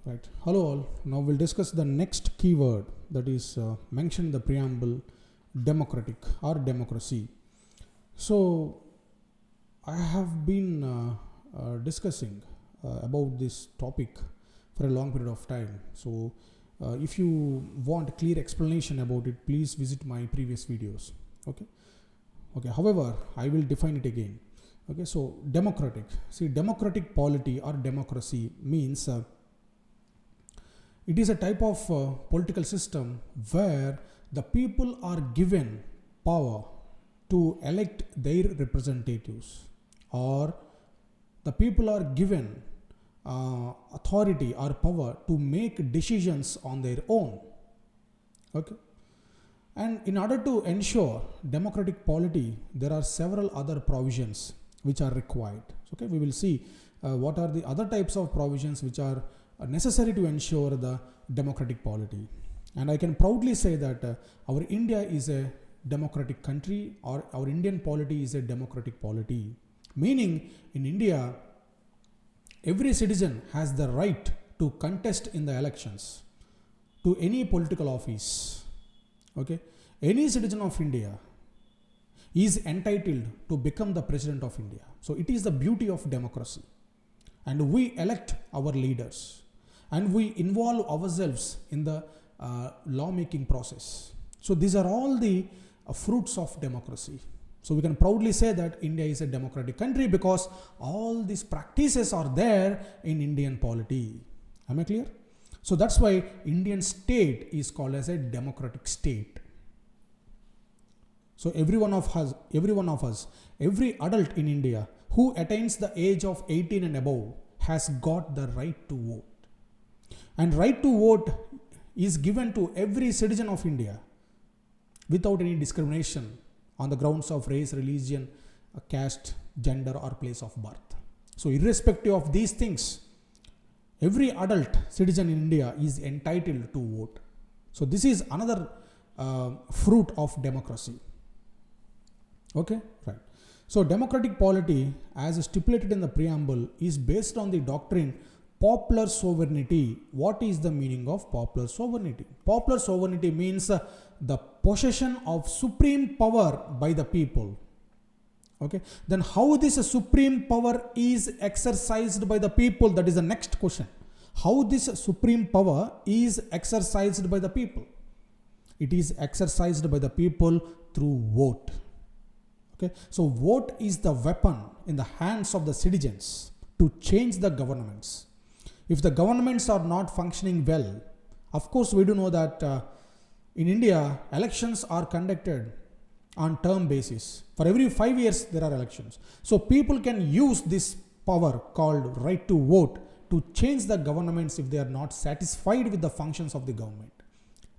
Right. Hello all. Now we'll discuss the next keyword that is mentioned in the preamble, democratic or democracy. So I have been discussing about this topic for a long period of time. So if you want clear explanation about it, please visit my previous videos. Okay. However, I will define it again. Okay. So democratic. See, democratic polity or democracy means it is a type of political system where the people are given power to elect their representatives, or the people are given authority or power to make decisions on their own. Okay. And in order to ensure democratic polity, there are several other provisions which are required. Okay, we will see what are the other types of provisions which are necessary to ensure the democratic polity. And I can proudly say that our India is a democratic country, or our Indian polity is a democratic polity. Meaning, in India, every citizen has the right to contest in the elections to any political office. Okay, any citizen of India is entitled to become the president of India. So it is the beauty of democracy. And we elect our leaders, and we involve ourselves in the lawmaking process. So these are all the fruits of democracy. So we can proudly say that India is a democratic country because all these practices are there in Indian polity. Am I clear? So that's why Indian state is called as a democratic state. So every one of us, every adult in India who attains the age of 18 and above has got the right to vote. And right to vote is given to every citizen of India without any discrimination on the grounds of race, religion, caste, gender, or place of birth. So irrespective of these things, every adult citizen in India is entitled to vote. So this is another fruit of democracy. Okay, right. So democratic polity, as stipulated in the preamble, is based on the doctrine popular sovereignty. What is the meaning of popular sovereignty? Popular sovereignty means the possession of supreme power by the people. Okay, then how this supreme power is exercised by the people? That is the next question. How this supreme power is exercised by the people? It is exercised by the people through vote. Okay, so vote is the weapon in the hands of the citizens to change the governments. If the governments are not functioning well, of course we do know that in India elections are conducted on term basis. For every 5 years there are elections. So people can use this power called right to vote to change the governments if they are not satisfied with the functions of the government.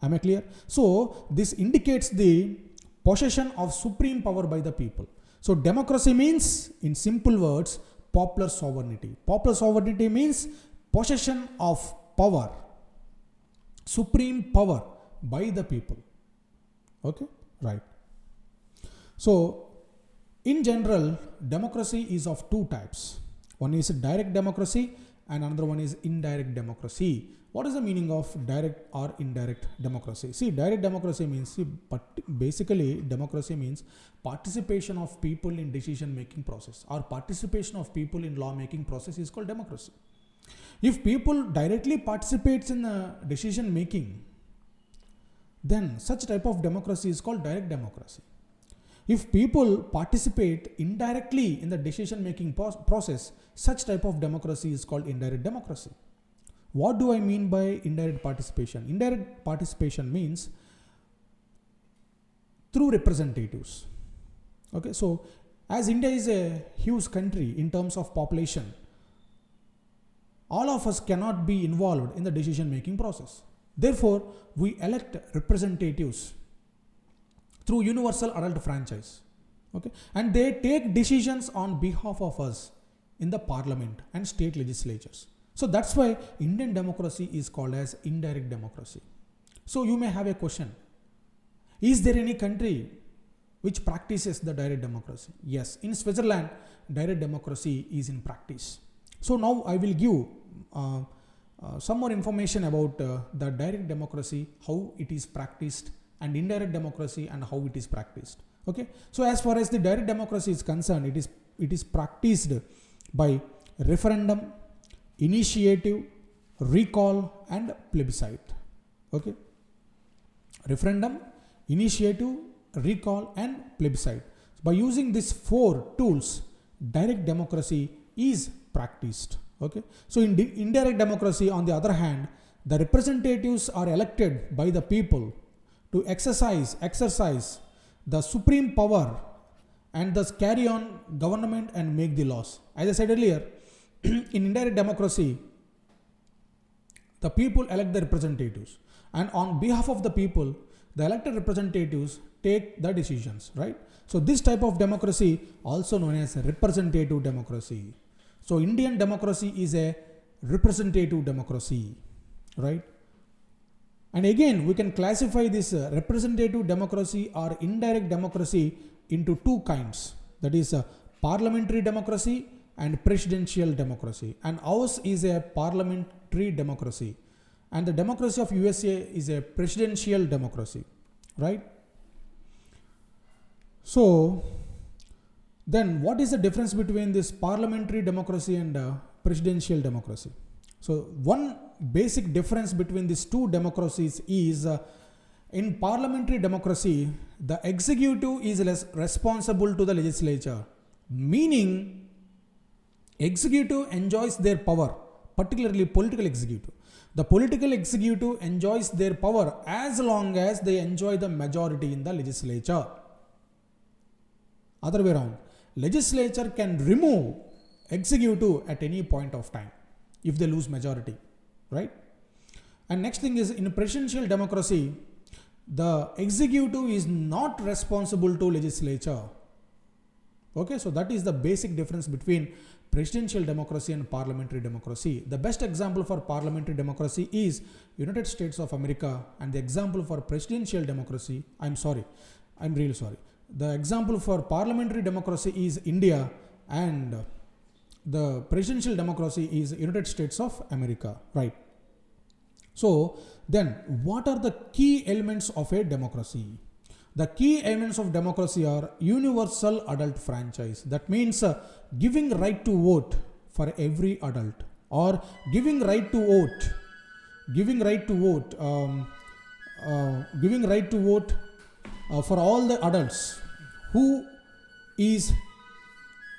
Am I clear? So this indicates the possession of supreme power by the people. So democracy means, in simple words, popular sovereignty. Popular sovereignty means possession of power, supreme power by the people. Okay, right. So in general, democracy is of two types. One is direct democracy and another one is indirect democracy. What is the meaning of direct or indirect democracy? See, direct democracy means, basically democracy means participation of people in decision making process, or participation of people in law making process is called democracy. If people directly participates in decision making, then such type of democracy is called direct democracy. If people participate indirectly in the decision making process, such type of democracy is called indirect democracy. What do I mean by indirect participation? Indirect participation means through representatives. Okay, so as India is a huge country in terms of population, all of us cannot be involved in the decision making process. Therefore, we elect representatives through universal adult franchise. Okay, and they take decisions on behalf of us in the parliament and state legislatures. So that's why Indian democracy is called as indirect democracy. So you may have a question. Is there any country which practices the direct democracy? Yes, in Switzerland, direct democracy is in practice. So now I will give some more information about the direct democracy, how it is practiced, and indirect democracy and how it is practiced. Okay, so as far as the direct democracy is concerned, it is practiced by referendum, initiative, recall, and plebiscite. Okay, referendum, initiative, recall, and plebiscite. By using these 4 tools, direct democracy is practiced. Okay, so in indirect democracy, on the other hand, the representatives are elected by the people to exercise the supreme power and thus carry on government and make the laws. As I said earlier, in indirect democracy, the people elect the representatives, and on behalf of the people, the elected representatives take the decisions, right? So this type of democracy also known as representative democracy. So Indian democracy is a representative democracy, right? And again, we can classify this representative democracy or indirect democracy into 2 kinds. That is parliamentary democracy and presidential democracy. And ours is a parliamentary democracy. And the democracy of USA is a presidential democracy, right? So then what is the difference between this parliamentary democracy and presidential democracy? So one basic difference between these 2 democracies is in parliamentary democracy, the executive is less responsible to the legislature, meaning executive enjoys their power, particularly political executive. The political executive enjoys their power as long as they enjoy the majority in the legislature. Other way around, legislature can remove executive at any point of time if they lose majority, right? And next thing is, in presidential democracy, the executive is not responsible to legislature. Okay, so that is the basic difference between presidential democracy and parliamentary democracy. The best example for parliamentary democracy is United States of America, and the example for presidential democracy, I'm really sorry. The example for parliamentary democracy is India, and the presidential democracy is United States of America, right? So then what are the key elements of a democracy? The key elements of democracy are universal adult franchise. That means giving right to vote for every adult, or giving right to vote for all the adults who is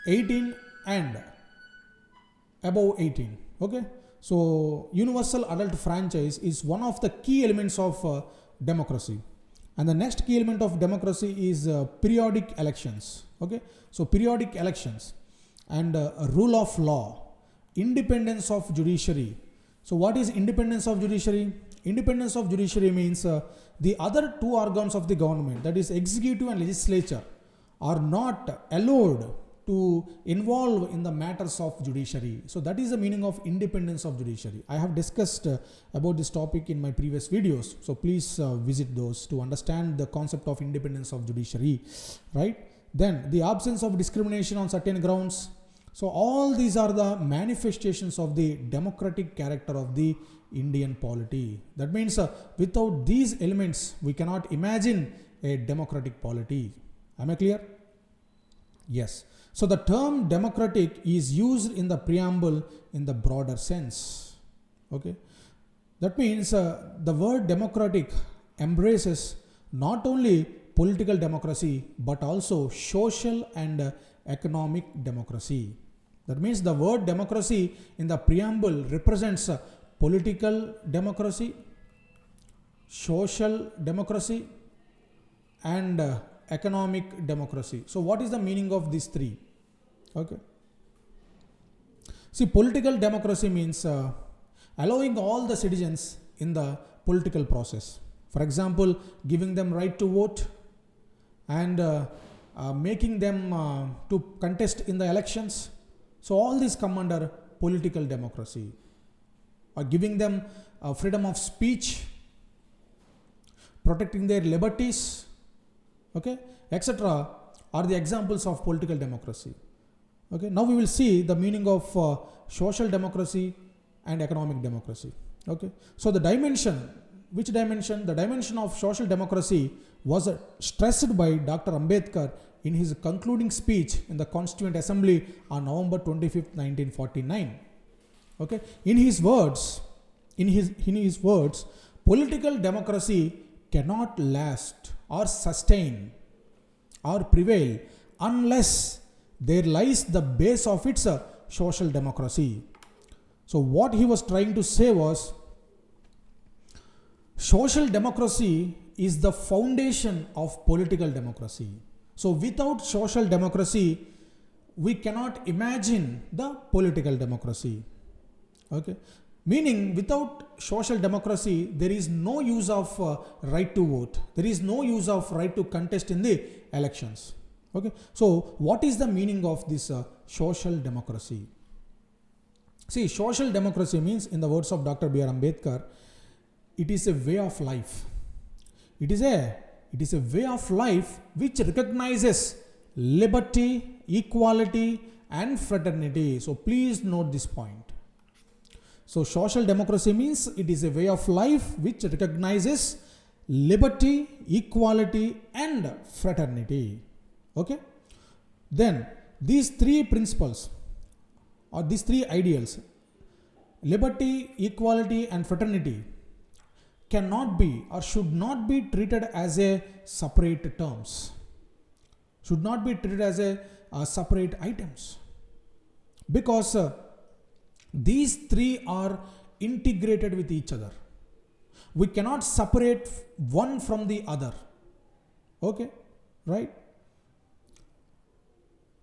18 and above 18. Okay, so universal adult franchise is one of the key elements of democracy. And the next key element of democracy is periodic elections. Okay, so periodic elections and rule of law, independence of judiciary. So what is independence of judiciary? Independence of judiciary means the other 2 organs of the government, that is executive and legislature, are not allowed to involve in the matters of judiciary. So that is the meaning of independence of judiciary. I have discussed about this topic in my previous videos, so please visit those to understand the concept of independence of judiciary, right? Then the absence of discrimination on certain grounds. So all these are the manifestations of the democratic character of the Indian polity. That means without these elements, we cannot imagine a democratic polity. Am I clear? Yes. So the term democratic is used in the preamble in the broader sense. Okay. That means the word democratic embraces not only political democracy but also social and economic democracy. That means the word democracy in the preamble represents political democracy, social democracy, and economic democracy. So what is the meaning of these 3? Okay. See, political democracy means allowing all the citizens in the political process. For example, giving them right to vote and making them to contest in the elections. So all these come under political democracy. Or giving them freedom of speech, protecting their liberties, okay, etc. are the examples of political democracy. Okay, now we will see the meaning of social democracy, and economic democracy. Okay, so the dimension, which dimension? The dimension of social democracy was stressed by Dr. Ambedkar in his concluding speech in the Constituent Assembly on November 25th, 1949. Okay, in his words, political democracy cannot last or sustain or prevail unless there lies the base of its social democracy. So what he was trying to say was, social democracy is the foundation of political democracy. So without social democracy, we cannot imagine the political democracy. Okay, meaning without social democracy, there is no use of right to vote. There is no use of right to contest in the elections. Okay, so what is the meaning of this social democracy? See, social democracy means, in the words of Dr. B.R. Ambedkar, it is a way of life. It is a way of life which recognizes liberty, equality, and fraternity. So please note this point. So social democracy means it is a way of life which recognizes liberty, equality, and fraternity. Okay? Then these three principles or these three ideals, liberty, equality, and fraternity, cannot be or should not be treated as a separate terms, should not be treated as a separate items, because these three are integrated with each other. We cannot separate one from the other. Okay, right?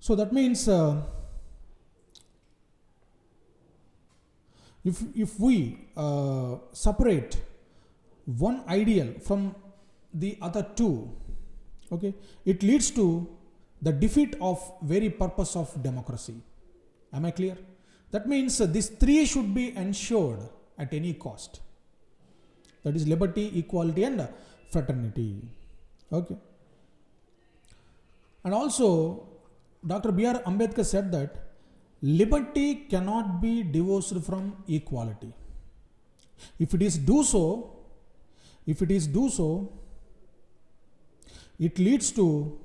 So that means if we separate one ideal from the other two, okay, it leads to the defeat of very purpose of democracy. Am I clear? That means these three should be ensured at any cost. That is liberty, equality, and fraternity. Okay. And also, Dr. B.R. Ambedkar said that liberty cannot be divorced from equality. If it is do so, it leads to,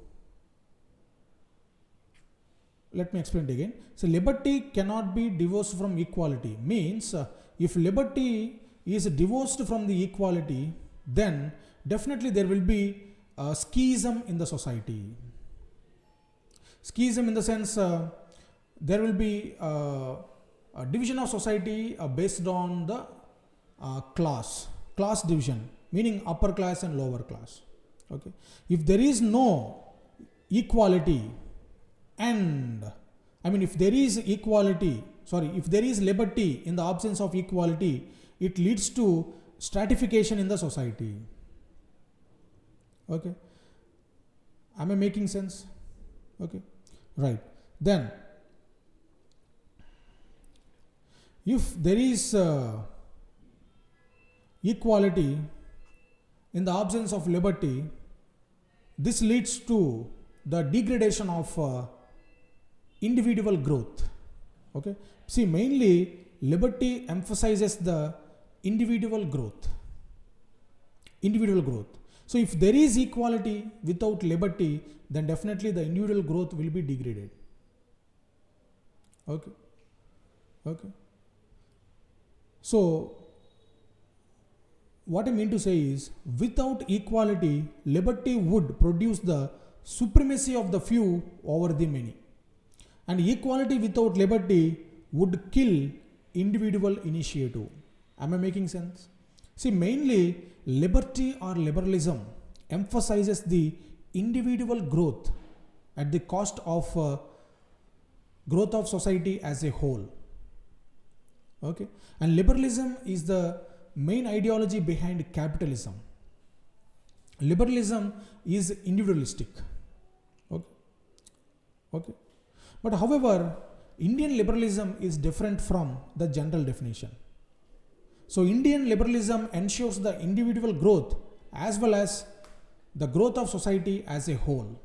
let me explain it again. So liberty cannot be divorced from equality means if liberty is divorced from the equality, then definitely there will be a schism in the society. Schism in the sense there will be a division of society based on the class division, meaning upper class and lower class. Okay, if there is no equality, and if there is liberty in the absence of equality, it leads to stratification in the society. Okay, am I making sense? Okay, right. Then if there is equality in the absence of liberty, this leads to the degradation of individual growth. Okay, see, mainly liberty emphasizes the individual growth. So if there is equality without liberty, then definitely the individual growth will be degraded. Okay. So what I mean to say is, without equality, liberty would produce the supremacy of the few over the many, and equality without liberty would kill individual initiative. Am I making sense? See, mainly liberty or liberalism emphasizes the individual growth at the cost of growth of society as a whole. Okay, and liberalism is the main ideology behind capitalism. Liberalism is individualistic. Okay. But however, Indian liberalism is different from the general definition. So Indian liberalism ensures the individual growth as well as the growth of society as a whole.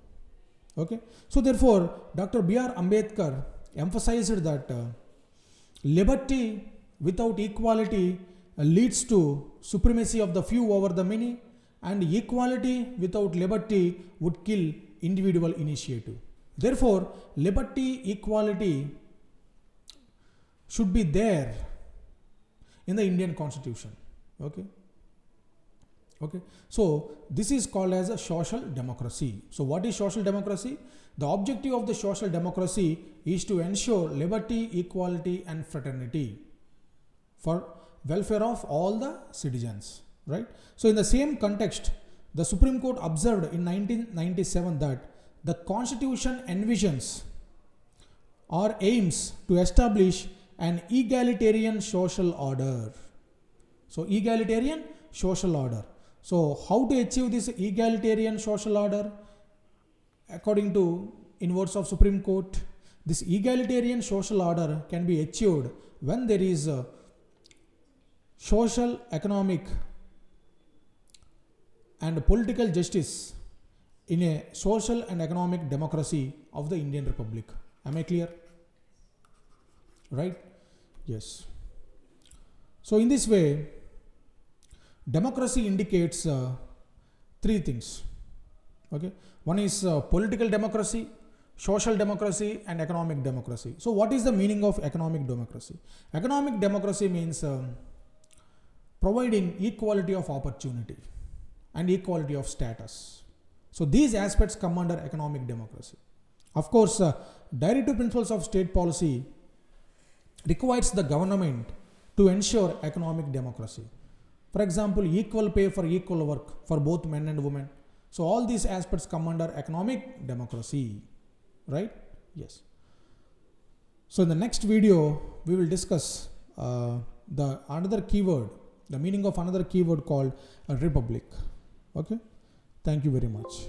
Okay. So therefore, Dr. B.R. Ambedkar emphasized that liberty without equality leads to supremacy of the few over the many, and equality without liberty would kill individual initiative. Therefore, liberty, equality should be there in the Indian Constitution. Okay. So this is called as a social democracy. So what is social democracy? The objective of the social democracy is to ensure liberty, equality and fraternity for welfare of all the citizens, right? So in the same context, the Supreme Court observed in 1997 that the Constitution envisions or aims to establish an egalitarian social order. So egalitarian social order. So how to achieve this egalitarian social order? According to in words of Supreme Court, this egalitarian social order can be achieved when there is a social, economic and political justice in a social and economic democracy of the Indian Republic. Am I clear? Right? Yes. So in this way, democracy indicates three things. Okay. One is political democracy, social democracy and economic democracy. So what is the meaning of economic democracy? Economic democracy means providing equality of opportunity and equality of status. So these aspects come under economic democracy. Of course, directive principles of state policy requires the government to ensure economic democracy. For example, equal pay for equal work for both men and women. So all these aspects come under economic democracy, right? Yes. So in the next video, we will discuss the meaning of another keyword called a republic. Okay. Thank you very much.